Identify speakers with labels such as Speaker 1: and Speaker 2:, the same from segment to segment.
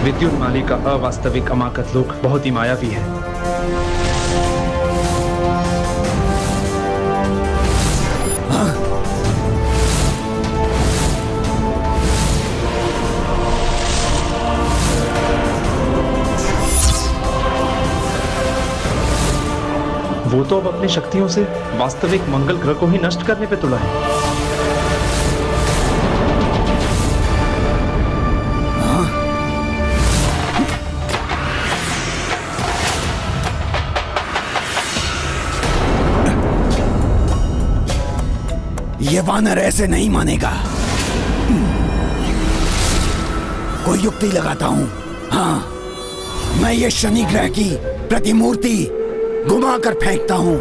Speaker 1: विद्युन्माली का अवास्तविक अमाकत लोक बहुत ही मायावी है। वो तो अब अपनी शक्तियों से वास्तविक मंगल ग्रह को ही नष्ट करने पे तुला है।
Speaker 2: ये वानर ऐसे नहीं मानेगा। कोई युक्ति लगाता हूं। हाँ, मैं ये शनि ग्रह की प्रतिमूर्ति घुमाकर फेंकता हूं।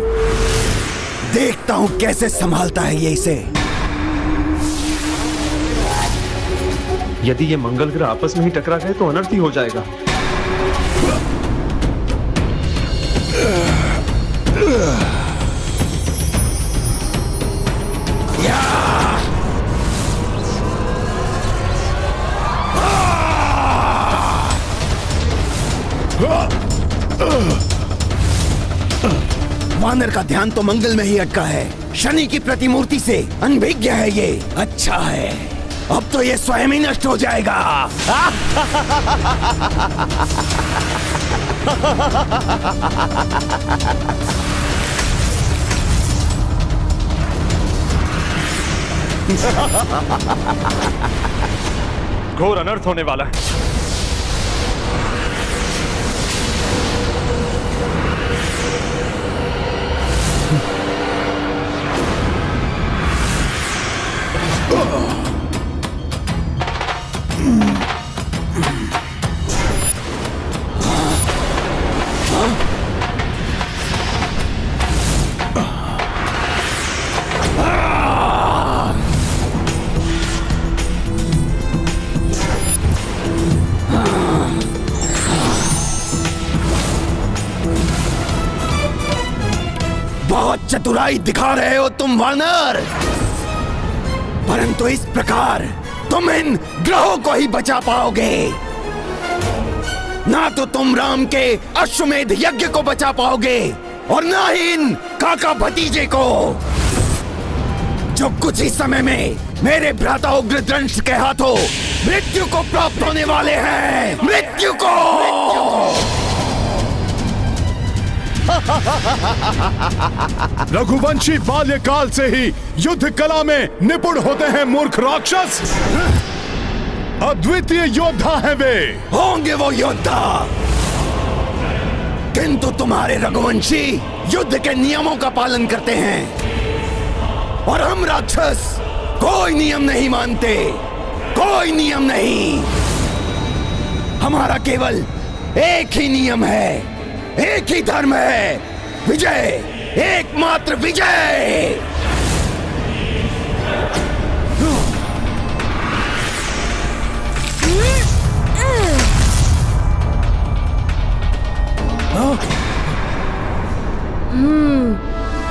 Speaker 2: देखता हूं कैसे संभालता है ये इसे।
Speaker 1: यदि ये मंगल ग्रह आपस में ही टकरा गए तो अनर्थ ही हो जाएगा।
Speaker 2: वानर का ध्यान तो मंगल में ही अटका है, शनि की प्रतिमूर्ति से अनभिज्ञ है ये। अच्छा है, अब तो ये स्वयं ही नष्ट हो जाएगा।
Speaker 1: घोर अनर्थ होने वाला है।
Speaker 2: बहुत चतुराई दिखा रहे हो तुम वानर, परंतु इस प्रकार तुम इन ग्रहों को ही बचा पाओगे। ना तो तुम राम के अश्वमेध यज्ञ को बचा पाओगे और ना ही इन काका भतीजे को, जो कुछ ही समय में मेरे भ्राता उग्रदंश के हाथों मृत्यु को प्राप्त होने वाले हैं। मृत्यु को।
Speaker 3: रघुवंशी बाल्यकाल से ही युद्ध कला में निपुण होते हैं मूर्ख राक्षस। अद्वितीय योद्धा हैं वे।
Speaker 2: होंगे वो योद्धा, किंतु तुम्हारे रघुवंशी युद्ध के नियमों का पालन करते हैं और हम राक्षस कोई नियम नहीं मानते। कोई नियम नहीं। हमारा केवल एक ही नियम है, एक ही धर्म है, विजय, एकमात्र विजय।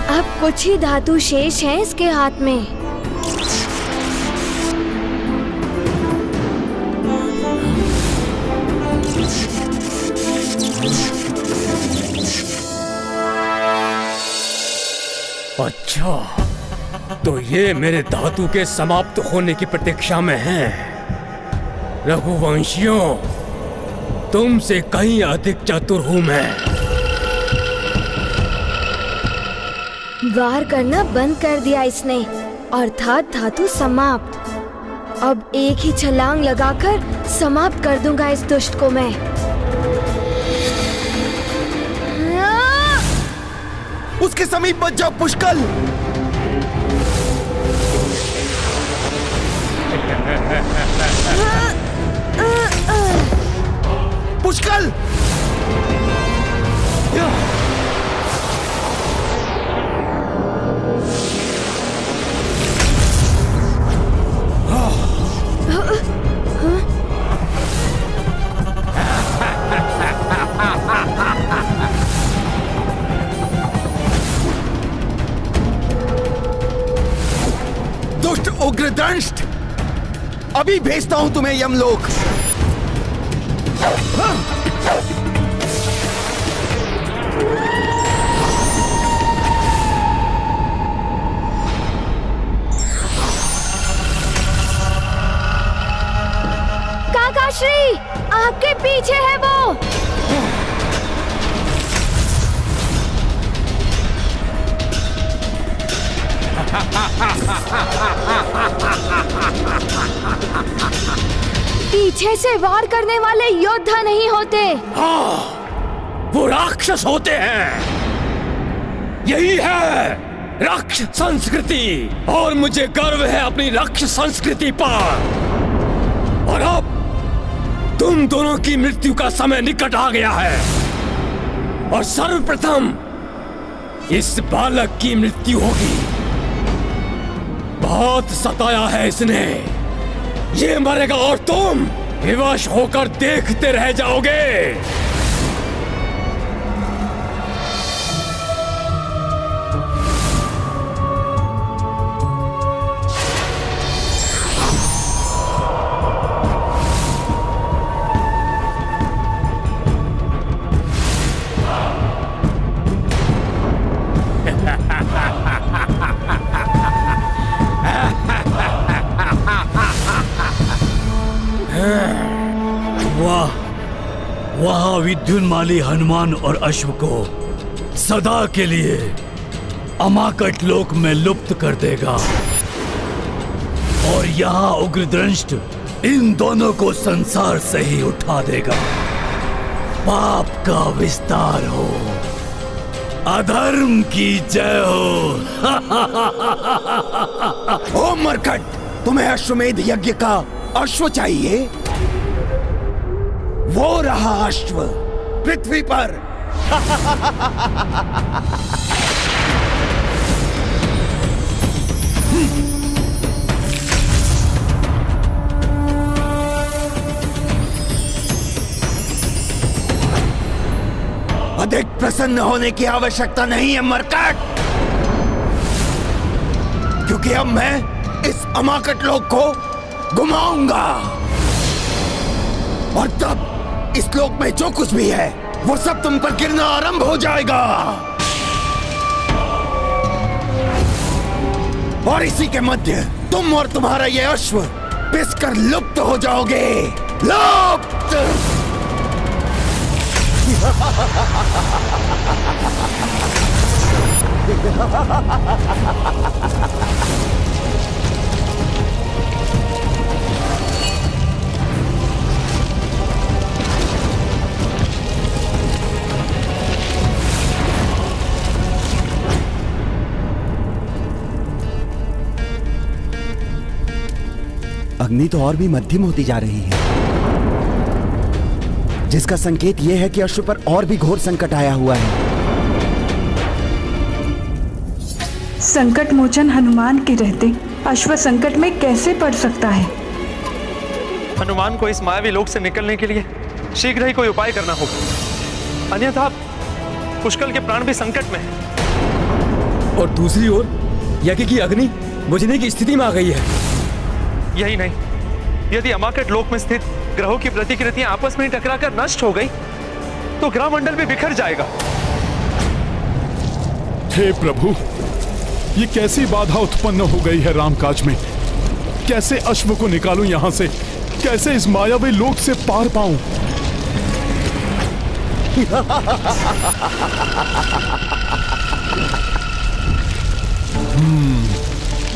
Speaker 4: अब कुछ ही धातु शेष हैं इसके हाथ में।
Speaker 5: अच्छा, तो ये मेरे धातु के समाप्त होने की प्रतीक्षा में हैं। रघुवंशियों, तुमसे कहीं अधिक चतुर हूं मैं।
Speaker 4: वार करना बंद कर दिया इसने, अर्थात धातु समाप्त। अब एक ही छलांग लगाकर समाप्त कर दूंगा इस दुष्ट को मैं।
Speaker 2: उसके समीप मत जाओ पुष्कल। पुष्कल, दुष्ट उग्रदंष्ट, अभी भेजता हूं तुम्हें यमलोक।
Speaker 4: जी, आपके पीछे है वो। पीछे से वार करने वाले योद्धा नहीं होते।
Speaker 5: हाँ, वो राक्षस होते हैं। यही है राक्षस संस्कृति, और मुझे गर्व है अपनी राक्षस संस्कृति पर। और अब तुम दोनों की मृत्यु का समय निकट आ गया है, और सर्वप्रथम इस बालक की मृत्यु होगी। बहुत सताया है इसने, ये मरेगा और तुम विवश होकर देखते रह जाओगे।
Speaker 6: वहां विद्युन्माली हनुमान और अश्व को सदा के लिए अमाकट लोक में लुप्त कर देगा, और यहाँ उग्रदंष्ट इन दोनों को संसार से ही उठा देगा। पाप का विस्तार हो, अधर्म की जय हो।
Speaker 2: ओ मरकट, तुम्हें अश्वमेध यज्ञ का अश्व चाहिए? वो रहा अश्व पृथ्वी पर। अधिक प्रसन्न होने की आवश्यकता नहीं है मरकट, क्योंकि अब मैं इस अमाकट लोक को घुमाऊंगा, और तब इस लोक में जो कुछ भी है वो सब तुम पर गिरना आरंभ हो जाएगा, और इसी के मध्य तुम और तुम्हारा ये अश्व पिसकर लुप्त हो जाओगे। लुप्त। अग्नि तो और भी मध्यम होती जा रही है, जिसका संकेत यह है कि अश्व पर और भी घोर संकट आया हुआ है।
Speaker 7: संकट मोचन हनुमान के रहते अश्व संकट में कैसे पड़ सकता है?
Speaker 1: हनुमान को इस मायावी लोक से निकलने के लिए शीघ्र ही कोई उपाय करना होगा, अन्यथा पुष्कल के प्राण भी संकट में हैं।
Speaker 5: और दूसरी ओर यज्ञ की अग्नि बुझने की स्थिति में आ गई है।
Speaker 1: यही नहीं, यदि अमाकट लोक में स्थित ग्रहों की प्रतिकृतियां आपस में ही टकराकर नष्ट हो गई तो ग्रह मंडल भी बिखर जाएगा।
Speaker 3: हे प्रभु, ये कैसी बाधा उत्पन्न हो गई है रामकाज में? कैसे अश्व को निकालूं यहां से? कैसे इस मायावी लोक से पार पाऊं?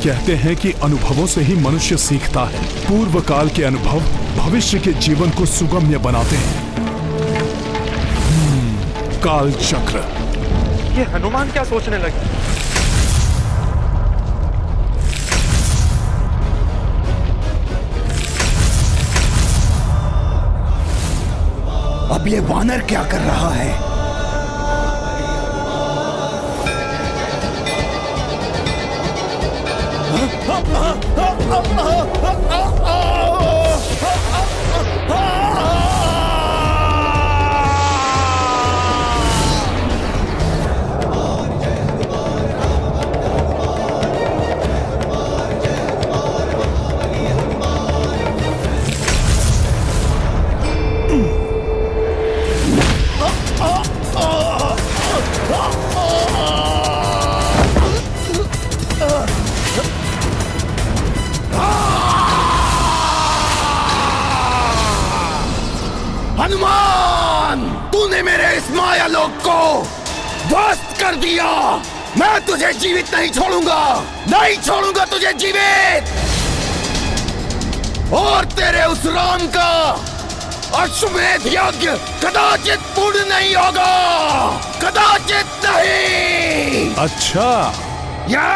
Speaker 3: कहते हैं कि अनुभवों से ही मनुष्य सीखता है। पूर्व काल के अनुभव भविष्य के जीवन को सुगम्य बनाते हैं। काल चक्र।
Speaker 1: ये हनुमान क्या सोचने लगे?
Speaker 2: अब ये वानर क्या कर रहा है? हनुमान, तूने मेरे इस माया लोक को ध्वस्त कर दिया। मैं तुझे जीवित नहीं छोड़ूंगा, नहीं छोड़ूंगा तुझे जीवित। और तेरे उस राम का अश्वमेध यज्ञ कदाचित पूर्ण नहीं होगा, कदाचित नहीं।
Speaker 3: अच्छा,
Speaker 2: या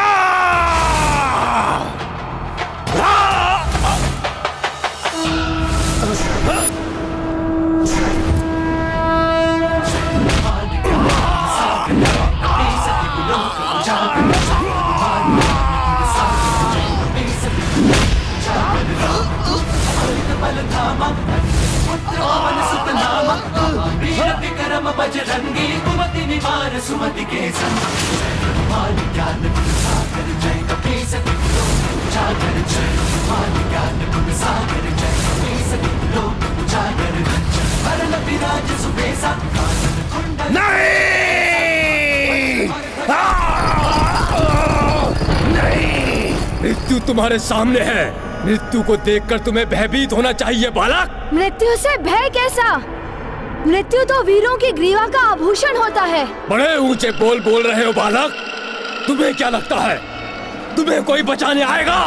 Speaker 8: बजरंगी कुमति निवार सुमति के संग हनुमान ज्ञान गुण सागर जय कपीस तिलोक उजागर जय हनुमान ज्ञान गुण सागर जय कपीस तिलोक उजागर वरण विराज सुबेसा कानन कुंडल।
Speaker 2: नहीं, नहीं।
Speaker 5: मृत्यु तुम्हारे सामने है। मृत्यु को देखकर तुम्हें भयभीत होना चाहिए बालक।
Speaker 4: मृत्यु से भय कैसा? मृत्यु तो वीरों की ग्रीवा का आभूषण होता है।
Speaker 5: बड़े ऊंचे बोल रहे हो बालक। तुम्हें क्या लगता है तुम्हें कोई बचाने आएगा?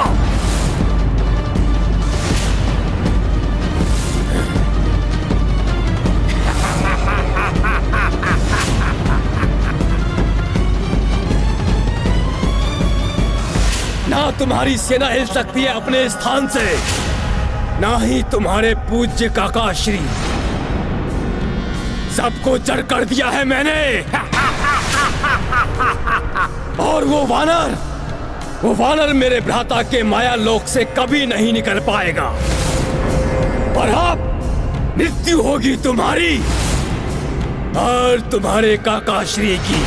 Speaker 5: ना तुम्हारी सेना हिल सकती है अपने स्थान से, ना ही तुम्हारे पूज्य काका श्री। सबको जड़ कर दिया है मैंने। और वो वानर मेरे भ्राता के माया लोक से कभी नहीं निकल पाएगा। पर अब मृत्यु होगी तुम्हारी और तुम्हारे काका श्री की।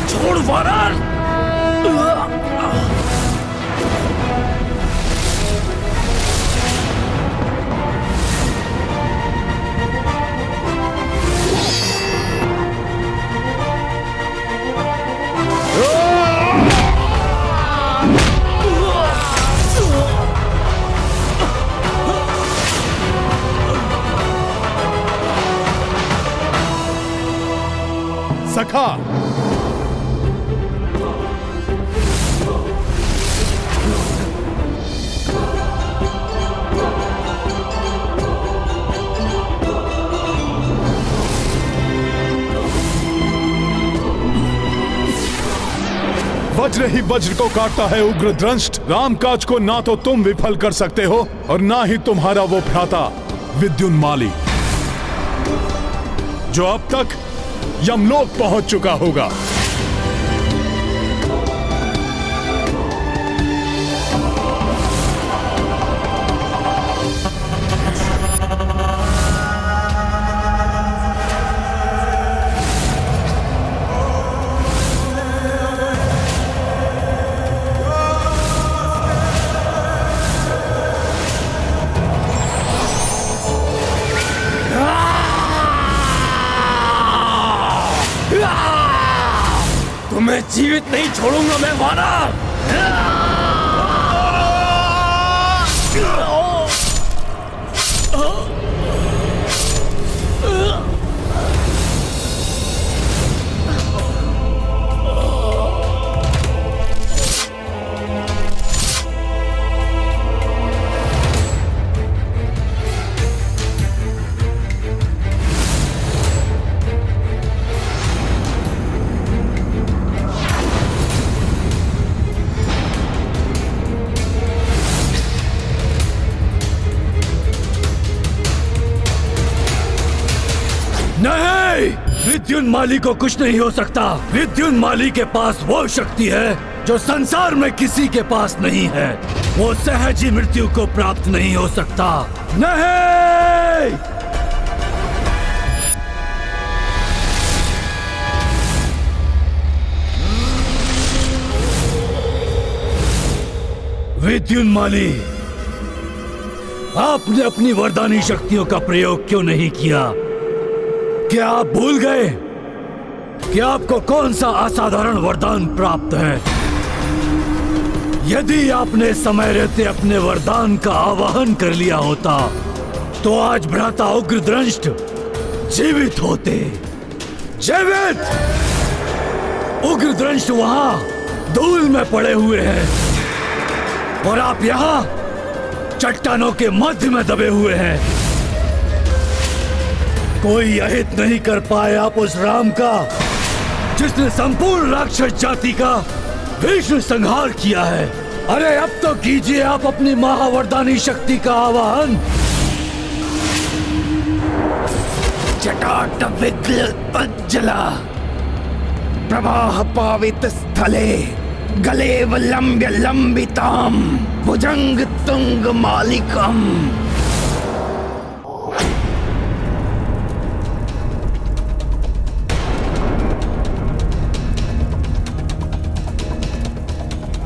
Speaker 5: छोड़ वानर।
Speaker 3: सखा, वज्र ही वज्र को काटता है उग्र दंष्ट। रामकाज को ना तो तुम विफल कर सकते हो और ना ही तुम्हारा वो भ्राता विद्युन्माली, जो अब तक यमलोक पहुंच चुका होगा।
Speaker 5: तुम्हें जीवित नहीं छोड़ूंगा मैं वानर।
Speaker 6: नहीं, विद्युन्माली को कुछ नहीं हो सकता। विद्युन्माली के पास वो शक्ति है जो संसार में किसी के पास नहीं है। वो सहज ही मृत्यु को प्राप्त नहीं हो सकता। नहीं, विद्युन्माली आपने अपनी वरदानी शक्तियों का प्रयोग क्यों नहीं किया? क्या आप भूल गए कि आपको कौन सा असाधारण वरदान प्राप्त है? यदि आपने समय रहते अपने वरदान का आवाहन कर लिया होता तो आज भ्राता उग्रदंष्ट जीवित होते। जीवित! उग्रदंष्ट वहां धूल में पड़े हुए हैं और आप यहां चट्टानों के मध्य में दबे हुए हैं। कोई अहित नहीं कर पाए आप उस राम का जिसने संपूर्ण राक्षस जाति का भीषण संहार किया है। अरे अब तो कीजिए आप अपनी महावरदानी शक्ति का आवाहन।
Speaker 2: जटाटविग्लज्जला प्रवाह पावित स्थले गलेव लंब्य लंबिताम भुजंग तुंग मालिकम।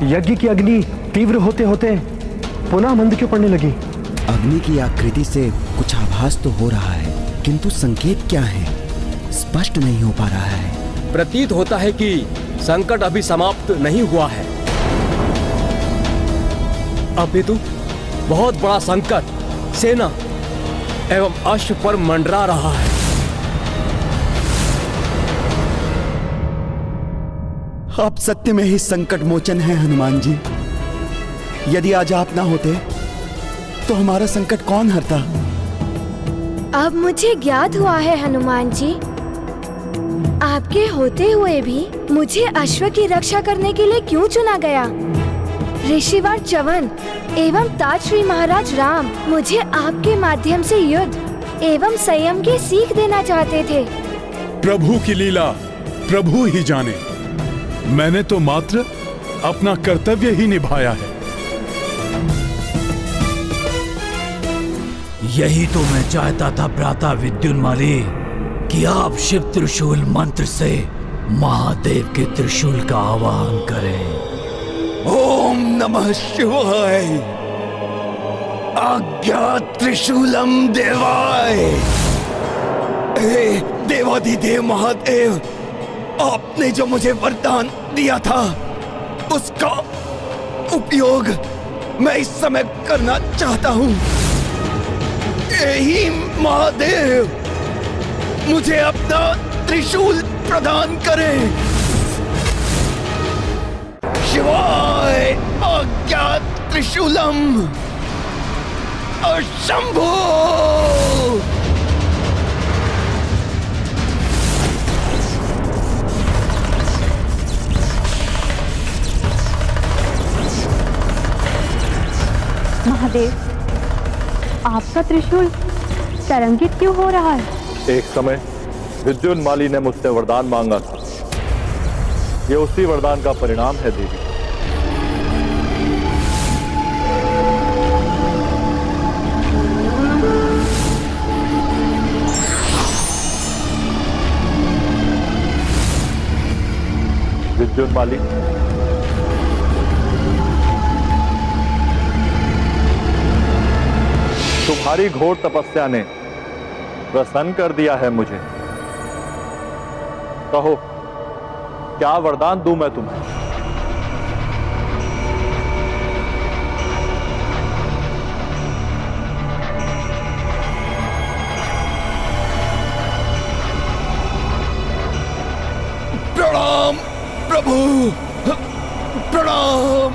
Speaker 9: यज्ञ की अग्नि तीव्र होते होते पुनः मंद क्यों पड़ने लगी?
Speaker 2: अग्नि की आकृति से कुछ आभास तो हो रहा है, किंतु संकेत क्या है स्पष्ट नहीं हो पा रहा है।
Speaker 5: प्रतीत होता है कि संकट अभी समाप्त नहीं हुआ है। अपितु बहुत बड़ा संकट सेना एवं अश्व पर मंडरा रहा है।
Speaker 2: आप सत्य में ही संकट मोचन है हनुमान जी। यदि आज आप ना होते तो हमारा संकट कौन हरता?
Speaker 4: अब मुझे ज्ञात हुआ है हनुमान जी, आपके होते हुए भी मुझे अश्व की रक्षा करने के लिए क्यों चुना गया? ऋषिवर च्यवन एवं तात श्री महाराज राम मुझे आपके माध्यम से युद्ध एवं संयम की सीख देना चाहते थे।
Speaker 3: प्रभु की लीला प्रभु ही जाने। मैंने तो मात्र अपना कर्तव्य ही निभाया है।
Speaker 6: यही तो मैं चाहता था भ्राता विद्युन्माली कि आप शिव त्रिशूल मंत्र से महादेव के त्रिशूल का आवाहन करें।
Speaker 2: ओम नमः शिवाय। आज्ञा त्रिशूलम देवाय। हे देवाधिदेव महादेव, आपने जो मुझे वरदान दिया था उसका उपयोग मैं इस समय करना चाहता हूँ। यही महादेव मुझे अपना त्रिशूल प्रदान करें। शिवाय आज्ञा त्रिशूलम शंभो।
Speaker 10: महादेव, आपका त्रिशूल तरंगित क्यों हो रहा है?
Speaker 11: एक समय विद्युन्माली ने मुझसे वरदान मांगा था। ये उसी वरदान का परिणाम है देवी। विद्युन्माली, तुम्हारी घोर तपस्या ने प्रसन्न कर दिया है मुझे। कहो, क्या वरदान दूं मैं तुम्हें?
Speaker 2: प्रणाम प्रभु, प्रणाम।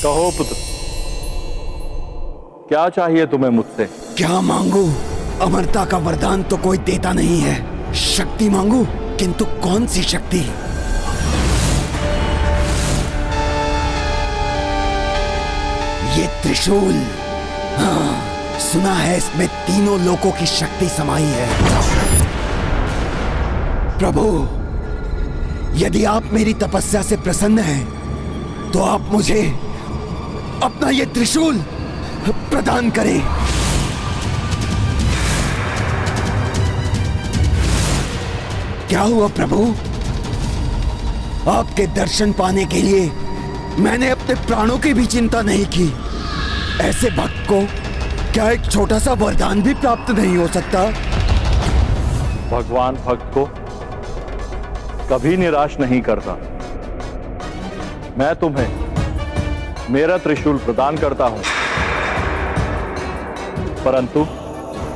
Speaker 11: कहो पुत्र, क्या चाहिए तुम्हें मुझसे?
Speaker 2: क्या मांगू? अमरता का वरदान तो कोई देता नहीं है। शक्ति मांगू, किंतु कौन सी शक्ति? ये त्रिशूल, हाँ, सुना है इसमें तीनों लोकों की शक्ति समाई है। प्रभु, यदि आप मेरी तपस्या से प्रसन्न हैं, तो आप मुझे अपना ये त्रिशूल प्रदान करें। क्या हुआ प्रभु? आपके दर्शन पाने के लिए मैंने अपने प्राणों की भी चिंता नहीं की। ऐसे भक्त को क्या एक छोटा सा वरदान भी प्राप्त नहीं हो सकता?
Speaker 11: भगवान भक्त को कभी निराश नहीं करता। मैं तुम्हें मेरा त्रिशूल प्रदान करता हूं,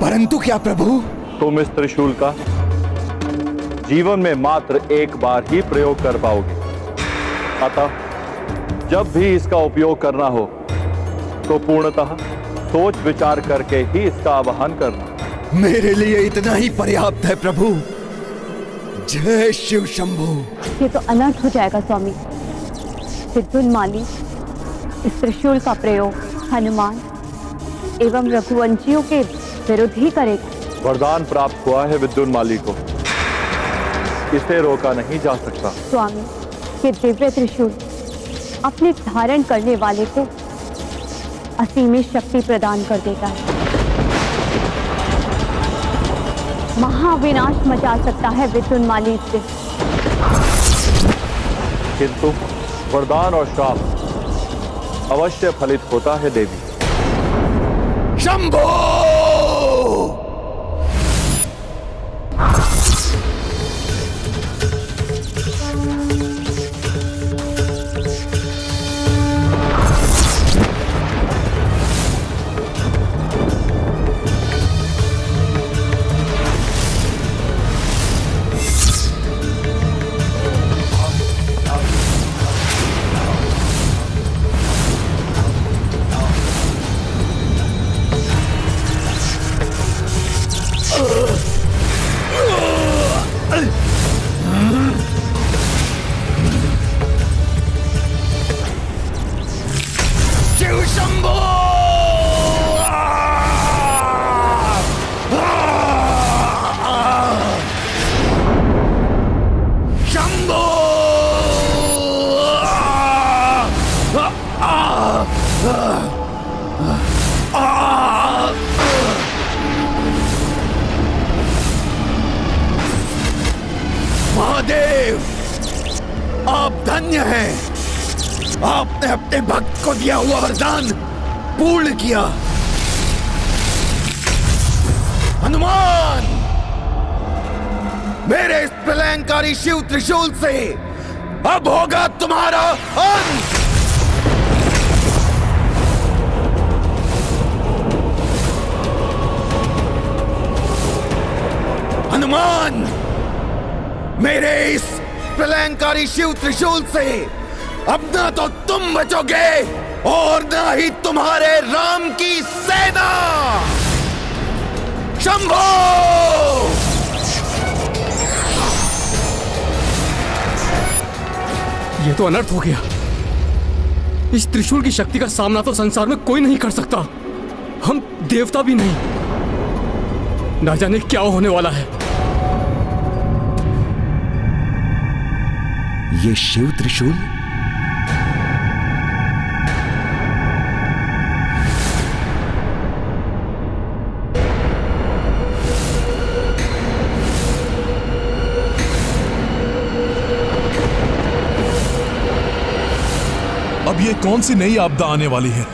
Speaker 11: परंतु
Speaker 2: क्या प्रभु?
Speaker 11: तुम इस त्रिशूल का जीवन में मात्र एक बार ही प्रयोग कर पाओगे। अतः जब भी इसका उपयोग करना हो तो पूर्णतः सोच विचार करके ही इसका आवाहन करना।
Speaker 2: मेरे लिए इतना ही पर्याप्त है प्रभु। जय शिव शंभू।
Speaker 10: ये तो अनर्थ हो जाएगा स्वामी। विद्युन्माली इस त्रिशूल का प्रयोग हनुमान एवं रघुवंशियों के विरुद्ध ही करेगा।
Speaker 11: वरदान प्राप्त हुआ है विद्युन्माली को, इसे रोका नहीं जा सकता।
Speaker 10: स्वामी, ये दिव्य त्रिशूल अपने धारण करने वाले को असीमित शक्ति प्रदान कर देता है। महाविनाश मचा सकता है विद्युन्माली से।
Speaker 11: किंतु वरदान और श्राप अवश्य फलित होता है देवी।
Speaker 2: शंभो! शिव शंभो! शंभो! महादेव, आप धन्य हैं। आपने अपने भक्त को दिया हुआ वरदान पूर्ण किया। हनुमान, मेरे इस प्रलयंकारी शिव त्रिशूल से अब होगा तुम्हारा अंत। हनुमान, मेरे इस प्रलयंकारी शिव त्रिशूल से अब ना तो तुम बचोगे और ना ही तुम्हारे राम की सेना। शंभो!
Speaker 5: ये तो अनर्थ हो गया। इस त्रिशूल की शक्ति का सामना तो संसार में कोई नहीं कर सकता, हम देवता भी नहीं। ना जाने क्या होने वाला है।
Speaker 2: ये शिव त्रिशूल
Speaker 3: अब ये कौन सी नई आपदा आने वाली है?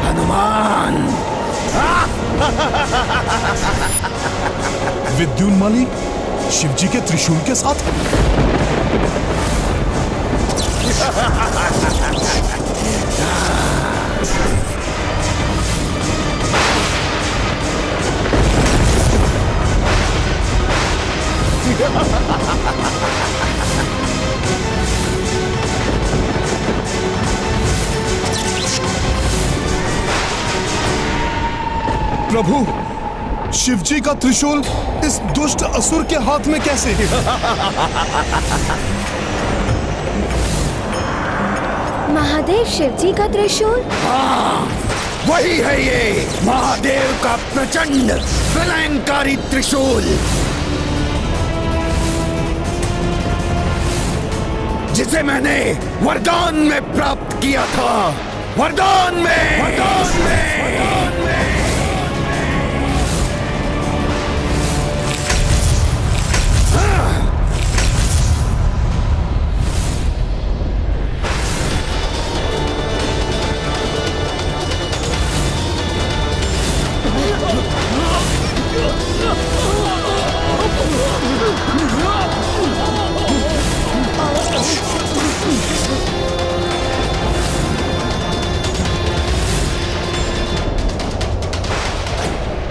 Speaker 2: हनुमान!
Speaker 3: विद्युन्माली शिवजी के त्रिशूल के साथ? प्रभु, शिवजी का त्रिशूल इस दुष्ट असुर के हाथ में कैसे?
Speaker 4: महादेव शिवजी का त्रिशूल?
Speaker 2: हाँ, वही है ये महादेव का प्रचंड प्रलयंकारी त्रिशूल, जिसे मैंने वरदान में प्राप्त किया था। वरदान में, वरदान में, वरदान में।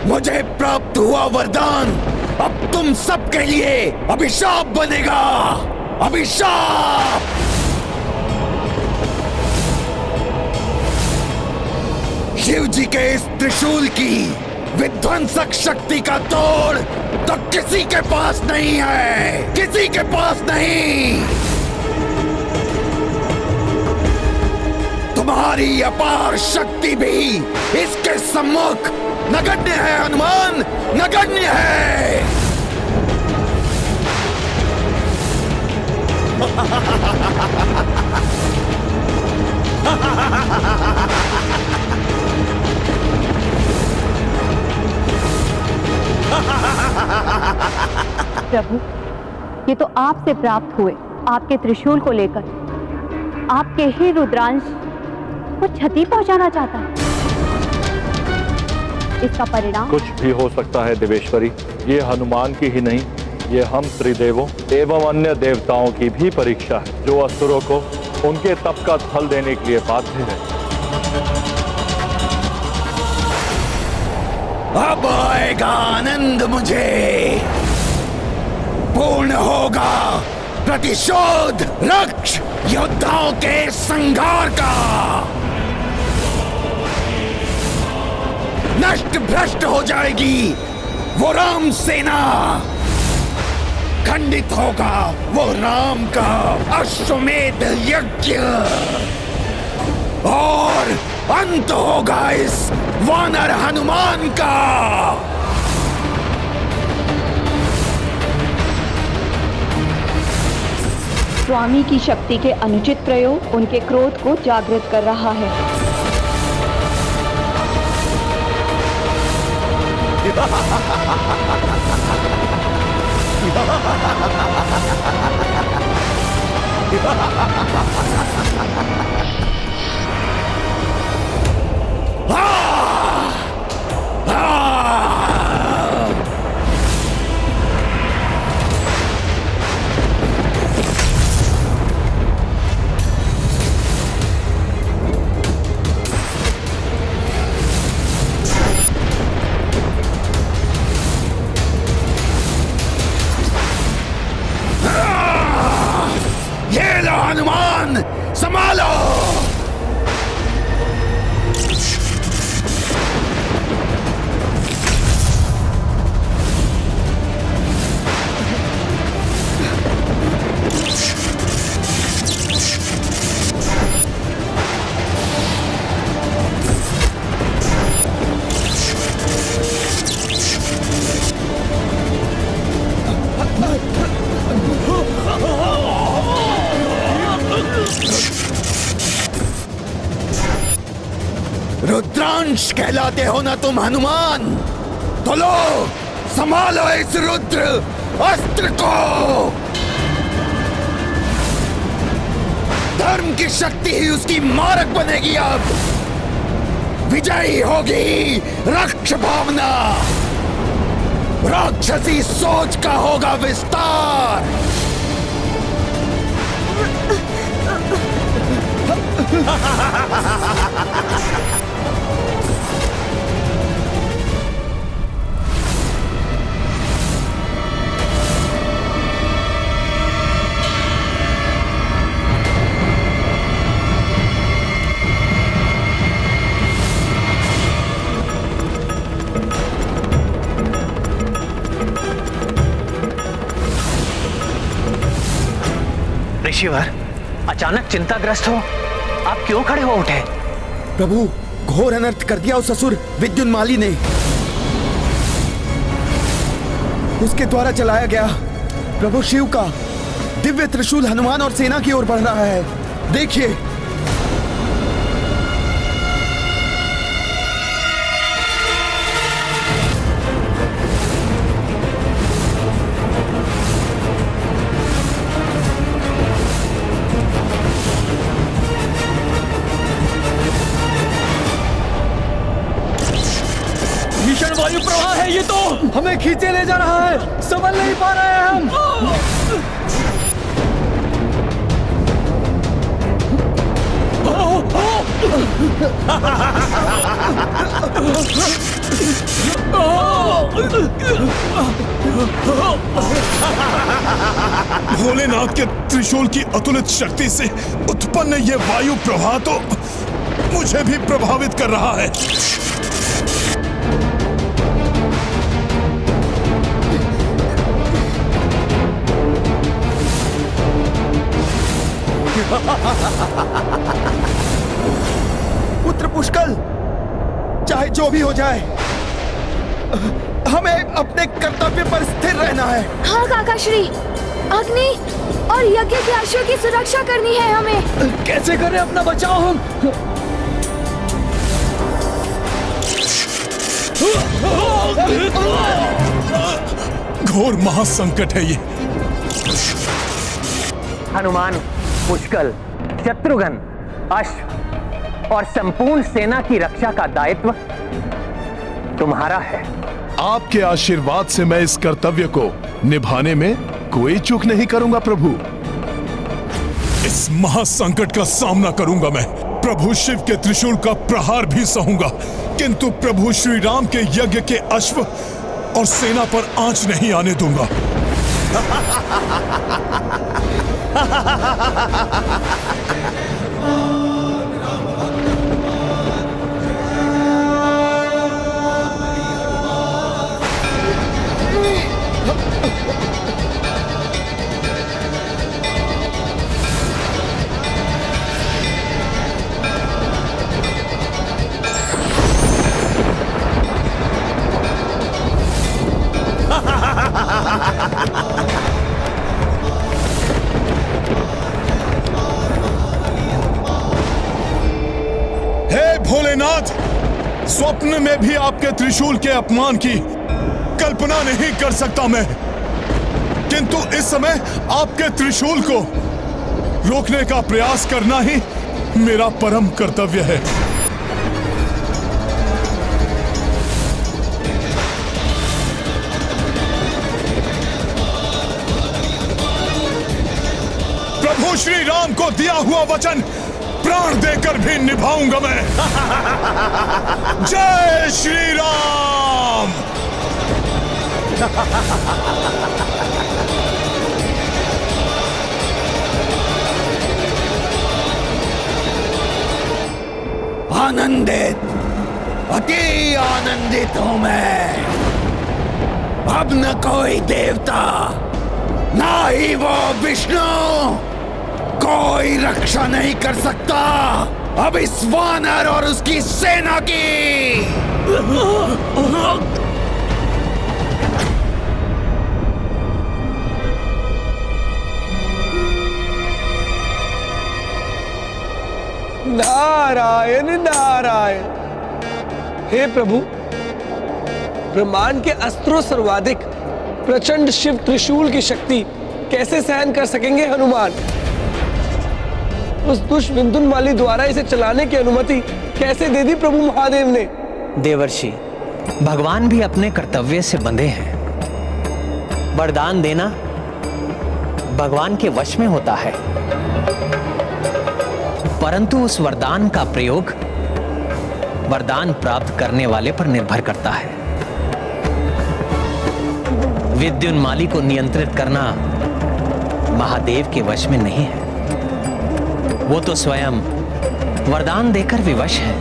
Speaker 2: मुझे प्राप्त हुआ वरदान अब तुम सबके लिए अभिशाप बनेगा। अभिशाप। शिव जी के इस त्रिशूल की विध्वंसक शक्ति का तोड़ तो किसी के पास नहीं है, किसी के पास नहीं। तुम्हारी अपार शक्ति भी इसके सम्मुख नगण्य है हनुमान, नगण्य है।
Speaker 10: प्रभु, ये तो आपसे प्राप्त हुए आपके त्रिशूल को लेकर आपके ही रुद्रांश को क्षति पहुंचाना चाहता है। इसका परिणाम
Speaker 11: कुछ भी हो सकता है देवेश्वरी। ये हनुमान की ही नहीं, ये हम त्रिदेवों एवं अन्य देवताओं की भी परीक्षा है, जो असुरों को उनके तप का फल देने के लिए बाध्य है।
Speaker 2: अब आएगा आनंद मुझे, पूर्ण होगा प्रतिशोध रक्ष योद्धाओं के संघार का। नष्ट भ्रष्ट हो जाएगी वो राम सेना, खंडित होगा वो राम का अश्वमेध यज्ञ, और अंत होगा इस वानर हनुमान का।
Speaker 10: स्वामी की शक्ति के अनुचित प्रयोग उनके क्रोध को जागृत कर रहा है।
Speaker 2: हनुमान संभालो। रुद्रांश कहलाते हो ना तुम हनुमान, तो लो संभालो इस रुद्र अस्त्र को। धर्म की शक्ति ही उसकी मारक बनेगी। अब विजयी होगी रक्ष भावना, राक्षसी सोच का होगा विस्तार।
Speaker 12: ऋषिवर, अचानक चिंताग्रस्त हो, आप क्यों खड़े हो उठे?
Speaker 2: प्रभु, घोर अनर्थ कर दिया उस असुर विद्युन्माली ने। उसके द्वारा चलाया गया प्रभु शिव का दिव्य त्रिशूल हनुमान और सेना की ओर बढ़ रहा है। देखिए।
Speaker 5: भीषण वायु प्रवाह है ये तो, हमें खींचे ले जा रहा है, संभल नहीं पा रहे हैं हम।
Speaker 3: भोलेनाथ के त्रिशूल की अतुलित शक्ति से उत्पन्न यह वायु प्रवाह तो मुझे भी प्रभावित कर रहा है।
Speaker 2: पुत्र पुष्कल, चाहे जो भी हो जाए, हमें अपने कर्तव्य पर स्थिर रहना है।
Speaker 4: हाँ काका श्री, अग्नि और यज्ञ के अश्व की सुरक्षा करनी है हमें।
Speaker 5: कैसे करें अपना बचाव हम?
Speaker 3: घोर महासंकट है ये।
Speaker 12: हनुमान, पुष्कल, शत्रुघ्न, अश्व और संपूर्ण सेना की रक्षा का दायित्व तुम्हारा है।
Speaker 3: आपके आशीर्वाद से मैं इस कर्तव्य को निभाने में कोई चूक नहीं करूंगा प्रभु। इस महासंकट का सामना करूंगा मैं। प्रभु शिव के त्रिशूल का प्रहार भी सहूंगा, किंतु प्रभु श्री राम के यज्ञ के अश्व और सेना पर आंच नहीं आने दूंगा। हे भोलेनाथ, स्वप्न में भी आपके त्रिशूल के अपमान की कल्पना नहीं कर सकता मैं, किंतु इस समय आपके त्रिशूल को रोकने का प्रयास करना ही मेरा परम कर्तव्य है। प्रभु श्री राम को दिया हुआ वचन प्राण देकर भी निभाऊंगा मैं। जय श्री राम।
Speaker 2: आनंदित, अति आनंदित हूं मैं। अब न कोई देवता, ना ही वो विष्णु कोई रक्षा नहीं कर सकता अब इस वानर और उसकी सेना की।
Speaker 5: नारायण नारायण। हे प्रभु, ब्रह्मांड के अस्त्रों सर्वाधिक प्रचंड शिव त्रिशूल की शक्ति कैसे सहन कर सकेंगे हनुमान? उस दुष्ट विद्युन्माली द्वारा इसे चलाने की अनुमति कैसे दे दी प्रभु महादेव ने?
Speaker 12: देवर्षि, भगवान भी अपने कर्तव्य से बंधे हैं। वरदान देना भगवान के वश में होता है, परंतु उस वरदान का प्रयोग वरदान प्राप्त करने वाले पर निर्भर करता है। विद्युन्माली को नियंत्रित करना महादेव के वश में नहीं है। वो तो स्वयं वरदान देकर विवश है।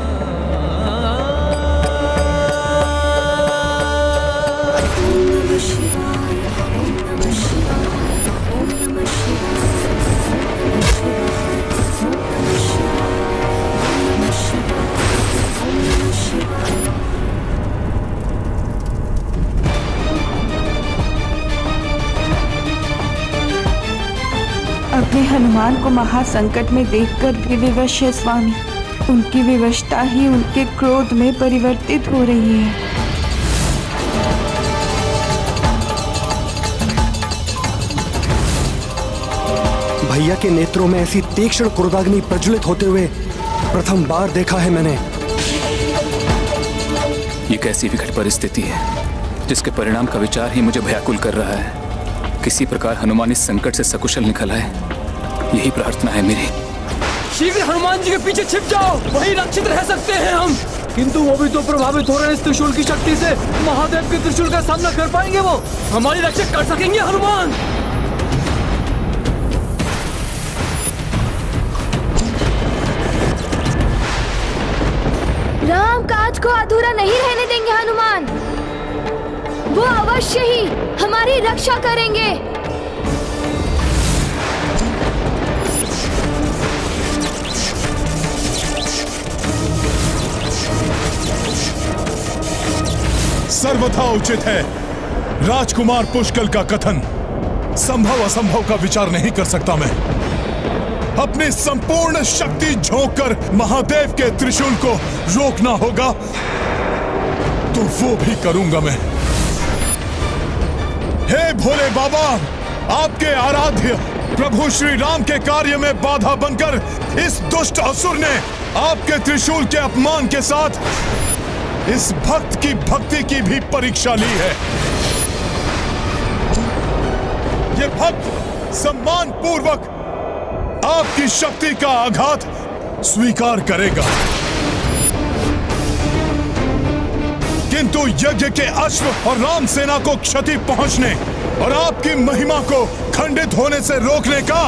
Speaker 7: अपने हनुमान को महासंकट में देखकर भी विवश है स्वामी। उनकी विवशता ही उनके क्रोध में परिवर्तित हो रही है।
Speaker 9: भैया के नेत्रों में ऐसी तीक्ष्ण क्रोधाग्नि प्रज्वलित होते हुए प्रथम बार देखा है मैंने।
Speaker 13: ये कैसी विकट परिस्थिति है जिसके परिणाम का विचार ही मुझे भयाकुल कर रहा है। किसी प्रकार हनुमान इस संकट से सकुशल निकल आए, यही प्रार्थना है मेरी।
Speaker 5: शीघ्र हनुमान जी के पीछे छिप जाओ, वही रक्षित रह सकते हैं हम।
Speaker 6: किंतु वो भी तो प्रभावित हो रहे हैं इस त्रिशूल की शक्ति से। महादेव के त्रिशूल का सामना कर पाएंगे वो?
Speaker 5: हमारी रक्षा कर सकेंगे हनुमान?
Speaker 4: राम काज को अधूरा नहीं रहने देंगे हनुमान। वो अवश्य ही हमारी रक्षा करेंगे।
Speaker 3: सर्वथा उचित है। राजकुमार पुष्कल का कथन संभव असंभव का विचार नहीं कर सकता मैं। अपनी संपूर्ण शक्ति झोंककर महादेव के त्रिशूल को रोकना होगा तो वो भी करूंगा मैं। हे भोले बाबा, आपके आराध्य प्रभु श्री राम के कार्य में बाधा बनकर इस दुष्ट असुर ने आपके त्रिशूल के अपमान के साथ इस भक्त की भक्ति की भी परीक्षा ली है। ये भक्त सम्मान पूर्वक आपकी शक्ति का आघात स्वीकार करेगा, किंतु यज्ञ के अश्व और राम सेना को क्षति पहुंचने और आपकी महिमा को खंडित होने से रोकने का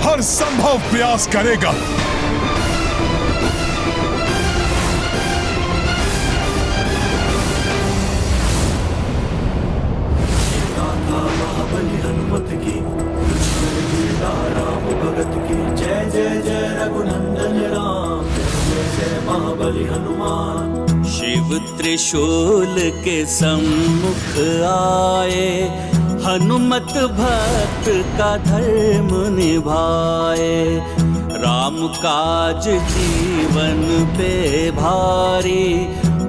Speaker 3: हर संभव प्रयास करेगा।
Speaker 8: हनुमत की राम भगत की जय जय जय रघुनंदन राम, जय जय महाबली हनुमान। शिव त्रिशूल के सम्मुख आए, हनुमत भक्त का धर्म निभाए। राम काज जीवन पे भारी,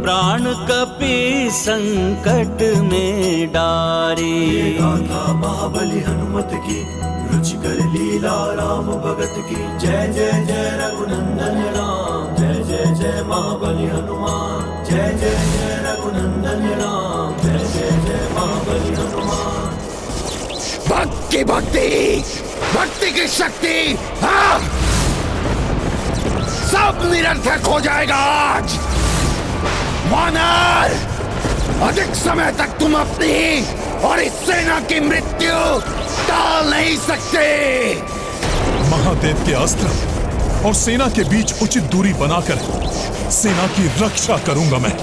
Speaker 8: प्राण कपि संकट में डारी। गाथा महाबली हनुमत की, रुचिकर लीला राम भगत की जय जय जय रघुनंदन राम, जय जय जय महाबली हनुमान। जय जय जय रघुनंदन राम, जय जय जय महाबली हनुमान।
Speaker 2: भक्त की भक्ति, भक्ति की शक्ति, हाँ! सब निरर्थक हो जाएगा आज। वानर, अधिक समय तक तुम अपनी और इस सेना की मृत्यु टाल नहीं सकते।
Speaker 3: महादेव के अस्त्र और सेना के बीच उचित दूरी बनाकर सेना की रक्षा करूंगा मैं।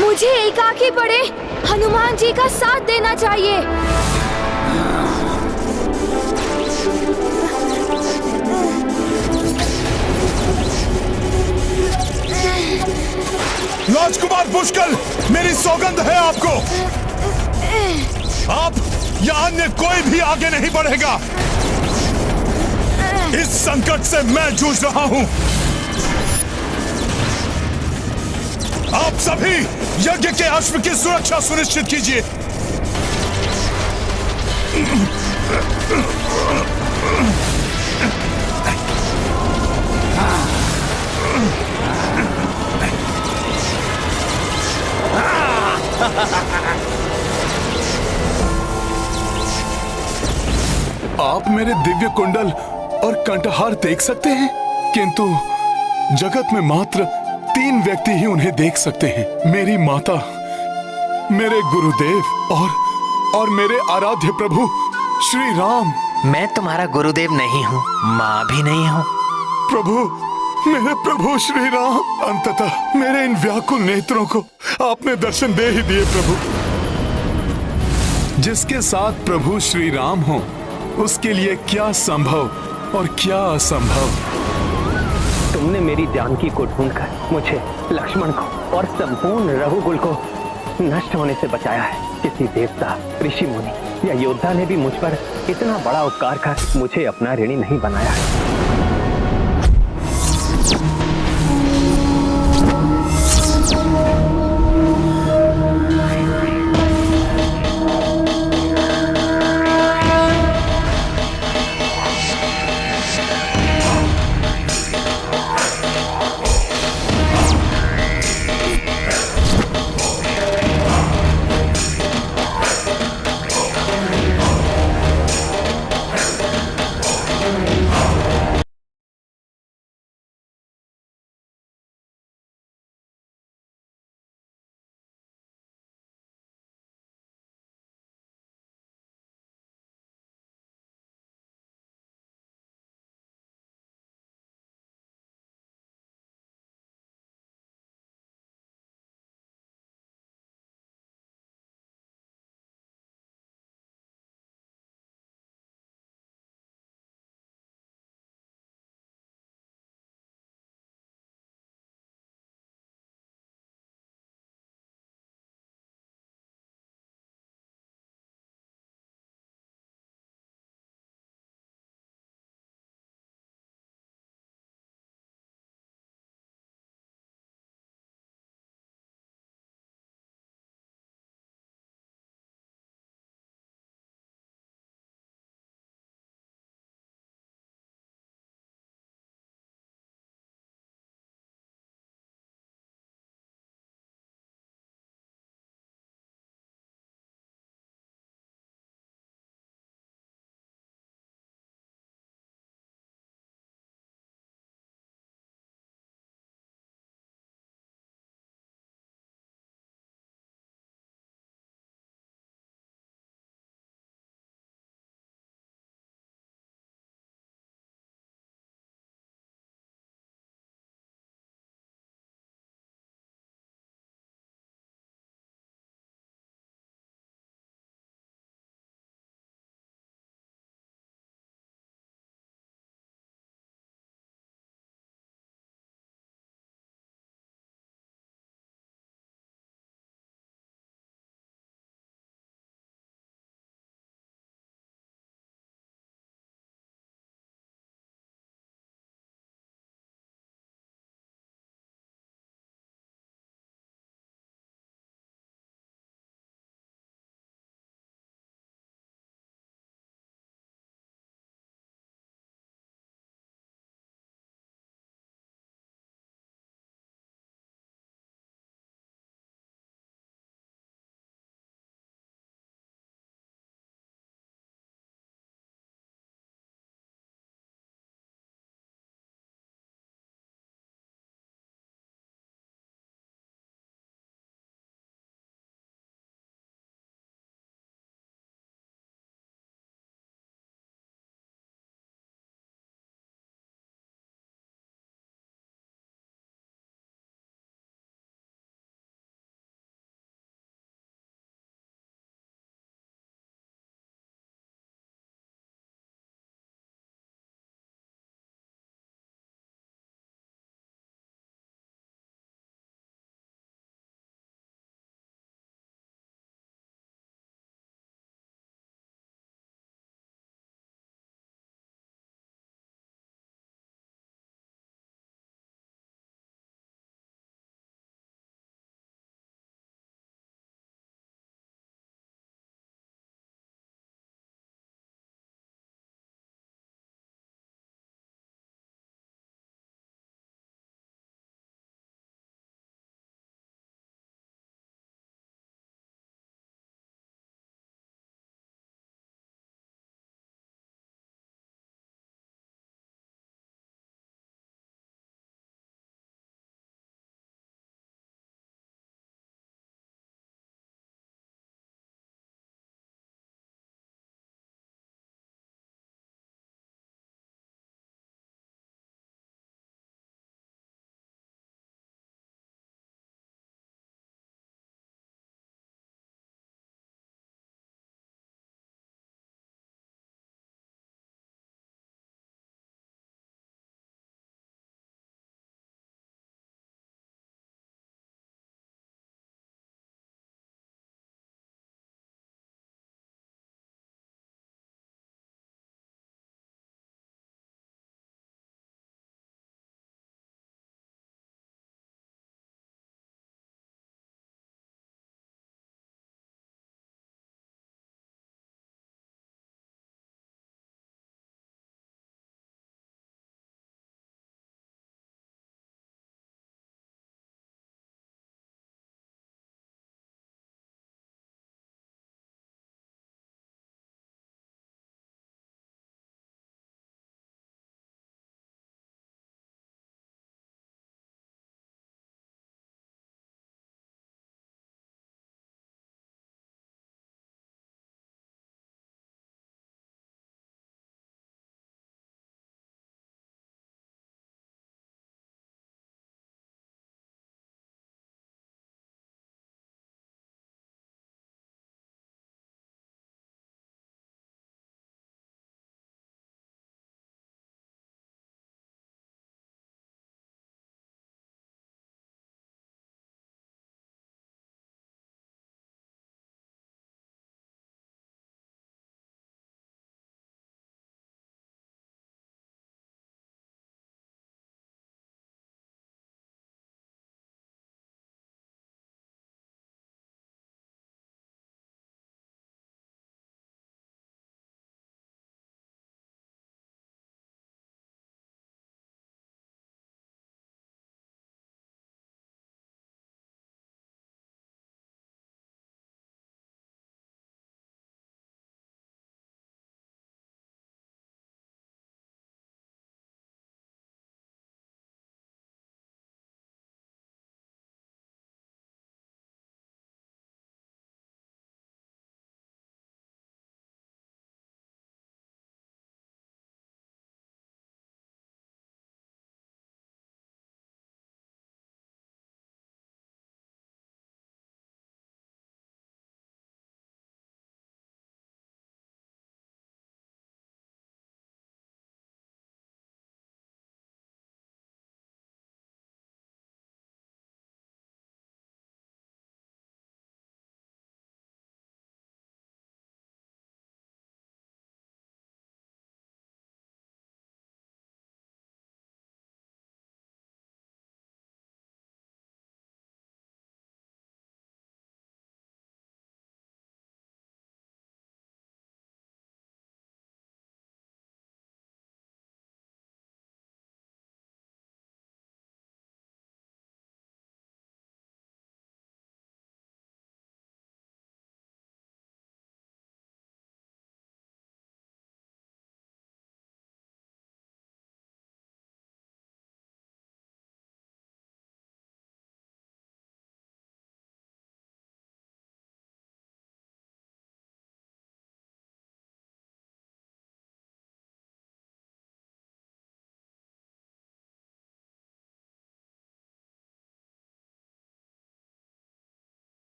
Speaker 4: मुझे एकाकी पड़े हनुमान जी का साथ देना चाहिए।
Speaker 3: राजकुमार पुष्कल, मेरी सौगंध है आपको, आप या अन्य कोई भी आगे नहीं बढ़ेगा। इस संकट से मैं जूझ रहा हूं। आप सभी यज्ञ के अश्व की सुरक्षा सुनिश्चित कीजिए। आप मेरे दिव्य कुंडल और कंठहार देख सकते हैं, किंतु जगत में मात्र 3 व्यक्ति ही उन्हें देख सकते हैं। मेरी माता, मेरे गुरुदेव और मेरे आराध्य प्रभु श्री राम।
Speaker 12: मैं तुम्हारा गुरुदेव नहीं हूँ, माँ भी नहीं हूँ।
Speaker 3: प्रभु, मेरे प्रभु श्री राम, अंततः मेरे इन व्याकुल नेत्रों को आपने दर्शन दे ही दिए प्रभु। जिसके साथ प्रभु श्री राम हो, उसके लिए क्या संभव और क्या असंभव।
Speaker 9: तुमने मेरी जानकी को ढूंढकर मुझे, लक्ष्मण को और संपूर्ण रघुकुल को
Speaker 14: नष्ट होने से बचाया है। किसी देवता, ऋषि मुनि या योद्धा ने भी मुझ पर इतना बड़ा उपकार कर मुझे अपना ऋणी नहीं बनाया है।